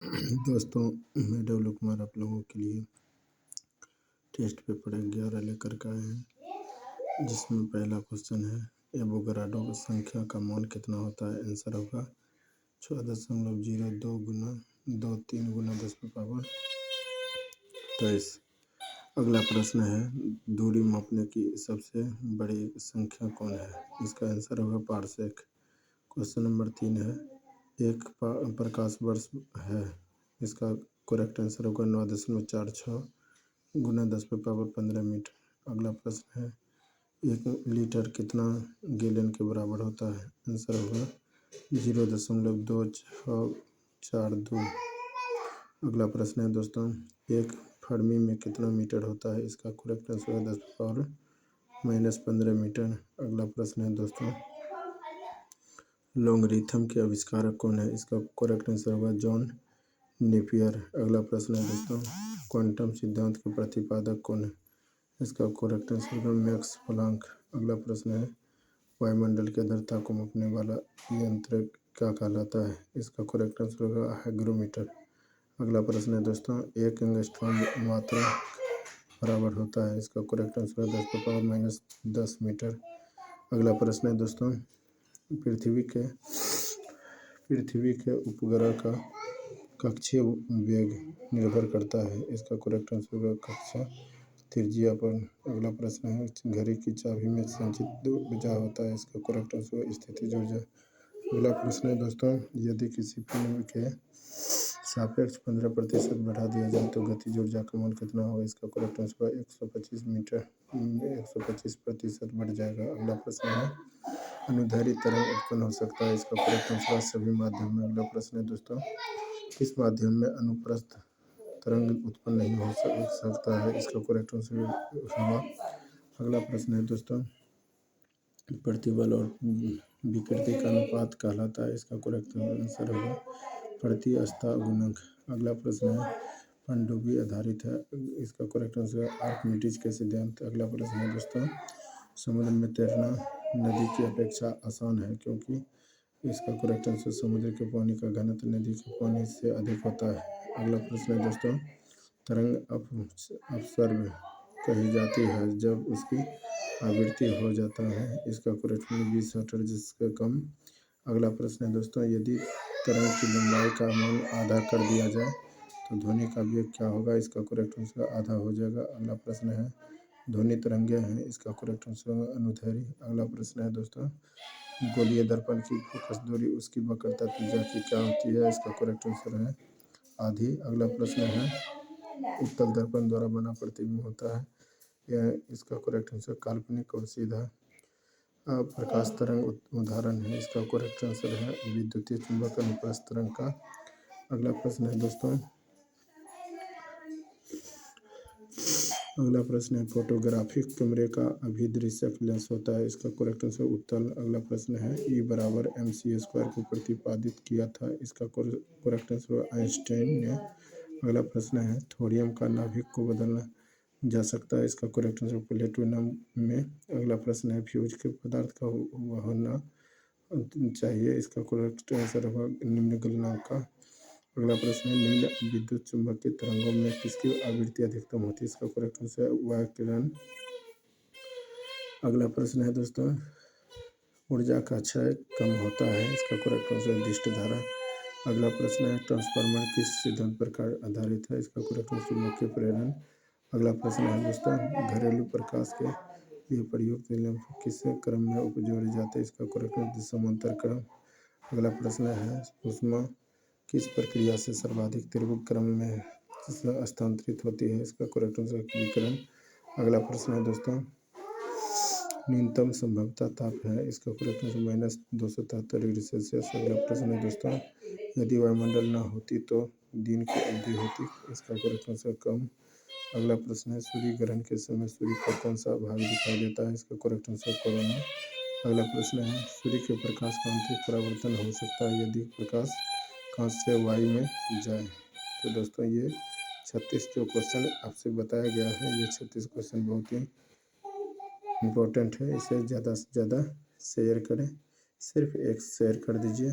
दोस्तों, मैं डब्लू कुमार आप लोगों के लिए टेस्ट पेपर 11 लेकर के आए हैं, जिसमें पहला क्वेश्चन है एवोगाड्रो संख्या का मान कितना होता है। आंसर होगा 6.02 गुना 23 गुना 10⁻23। अगला प्रश्न है दूरी मापने की सबसे बड़ी संख्या कौन है। इसका आंसर होगा पारसेक। क्वेश्चन नंबर 3 है एक प्रकाश वर्ष है। इसका करेक्ट आंसर होगा 9.46 गुना 10⁻15 मीटर। अगला प्रश्न है 1 लीटर कितना गैलन के बराबर होता है। आंसर होगा 0.2642। अगला प्रश्न है दोस्तों एक फर्मी में कितना मीटर होता है। इसका करेक्ट आंसर है 10⁻−15 मीटर। अगला प्रश्न है दोस्तों लॉगरिथम के आविष्कारक कौन है। इसका करेक्ट आंसर होगा जॉन नेपियर। अगला प्रश्न है दोस्तों क्वांटम सिद्धांत के प्रतिपादक कौन है। इसका करेक्ट आंसर होगा मैक्स प्लांक। अगला प्रश्न है वायुमंडल की आर्द्रता को मापने वाला यंत्र क्या कहलाता है। इसका करेक्ट आंसर होगा हाइग्रोमीटर। अगला प्रश्न है दोस्तों एक एंगस्ट्रॉम मात्रा बराबर होता है। इसका करेक्ट आंसर है 10⁻−10 मीटर। अगला प्रश्न है दोस्तों पृथ्वी के उपग्रह का कक्षीय वेग निर्भर करता है। इसका करेक्ट आंसर होगा कक्षा त्रिज्या पर। अगला प्रश्न है घड़ी की चाबी में संचित ऊर्जा होता है। इसका करेक्ट आंसर होगा स्थितिज ऊर्जा। अगला प्रश्न है दोस्तों यदि किसी पिंड के सापेक्ष 15% बढ़ा दिया जाए तो गतिज ऊर्जा का मान कितना होगा। इसका करेक्ट आंसर होगा 125% बढ़ जाएगा। अगला प्रश्न है अनुदैर्ध्य तरंग उत्पन्न हो सकता है। इसका करेक्ट आंसर है सभी माध्यम में। अगला प्रश्न है दोस्तों किस माध्यम में अनुप्रस्थ तरंग उत्पन्न नहीं हो सकता है। इसका करेक्ट आंसर होगा। अगला प्रश्न है दोस्तों प्रतिबल और विकृति का अनुपात कहलाता है। इसका करेक्ट आंसर होगा प्रतिस्थापन गुणक। अगला प्रश्न है पनडुब्बी आधारित है। इसका करेक्ट आंसर है आर्किमिडीज के सिद्धांत। अगला प्रश्न है दोस्तों समुद्र में तैरना नदी की अपेक्षा आसान है क्योंकि। इसका करेक्ट आंसर समुद्र के पानी का घनत्व नदी के पानी से अधिक होता है। अगला प्रश्न है दोस्तों तरंग अपसर्ग कही जाती है जब उसकी आवृत्ति हो जाता है। इसका करेक्ट 20 हर्ट्ज से कम। अगला प्रश्न है दोस्तों यदि तरंग की लंबाई का मान आधा कर दिया जाए तो ध्वनि का वेग क्या होगा। इसका करेक्ट आंसर आधा हो जाएगा। अगला प्रश्न है ध्वनि तरंगें हैं। इसका करेक्ट आंसर अनुदैर्ध्य। अगला प्रश्न है दोस्तों गोलीय दर्पण की फोकस दूरी उसकी वक्रता त्रिज्या की क्या होती है। इसका करेक्ट आंसर है आधी। अगला प्रश्न है उत्तल दर्पण द्वारा बना प्रतिबिंब होता है। यह इसका करेक्ट आंसर काल्पनिक और सीधा प्रकाश तरंग उदाहरण है। इसका करेक्ट आंसर है विद्युतीय चुंबक अनुप्रस्थ तरंग का। अगला प्रश्न है दोस्तों फोटोग्राफिक कैमरे का अभिदृश्यक लेंस होता है। इसका करेक्ट आंसर उत्तल। अगला प्रश्न है E = mc² को प्रतिपादित किया था। इसका करेक्ट आंसर आइंस्टाइन ने। अगला प्रश्न है थोरियम का नाभिक को बदलना जा सकता है। इसका करेक्ट आंसर प्लेटोनियम में। अगला प्रश्न है फ्यूज के पदार्थ का होना चाहिए। इसका करेक्ट आंसर होगा निम्न गलनांक का। अगला प्रश्न है निम्न विद्युत चुम्बकीय तरंगों में किसकी आवृत्ति अधिकतम होती है। इसका करेक्ट आंसर है वायु किरण। अगला प्रश्न है दोस्तों ऊर्जा का क्षय कम होता है। इसका करेक्ट आंसर है दृष्टि धारा। अगला प्रश्न है ट्रांसफार्मर किस सिद्धांत पर आधारित है। इसका करेक्ट आंसर चुंबकीय प्रेरण। अगला प्रश्न है दोस्तों घरेलू प्रकाश के लिए प्रयुक्त लैंप किस क्रम में जोड़े जाते हैं। इसका करेक्ट आंसर समांतर क्रम। अगला प्रश्न है ऊष्मा किस प्रक्रिया से सर्वाधिक तीव्र क्रम में स्थानांतरित होती है। इसका करेक्ट आंसर विकिरण। अगला प्रश्न है दोस्तों न्यूनतम संभवतः ताप है। इसका करेक्ट आंसर -273 डिग्री सेल्सियस। अगला प्रश्न है दोस्तों यदि वायुमंडल न होती तो दिन की अवधि होती। इसका करेक्ट आंसर कम। अगला प्रश्न है सूर्य ग्रहण के समय सूर्य का कौन सा भाग दिखाई देता है। इसका करेक्ट आंसर कोरोना। अगला प्रश्न है सूर्य के प्रकाश का आंतरिक परावर्तन हो सकता है यदि प्रकाश कांच से वायु में जाए। तो दोस्तों ये 36 जो क्वेश्चन आपसे बताया गया है ये 36 क्वेश्चन बहुत ही इम्पोर्टेंट है। इसे ज़्यादा से ज़्यादा शेयर करें। सिर्फ एक शेयर कर दीजिए।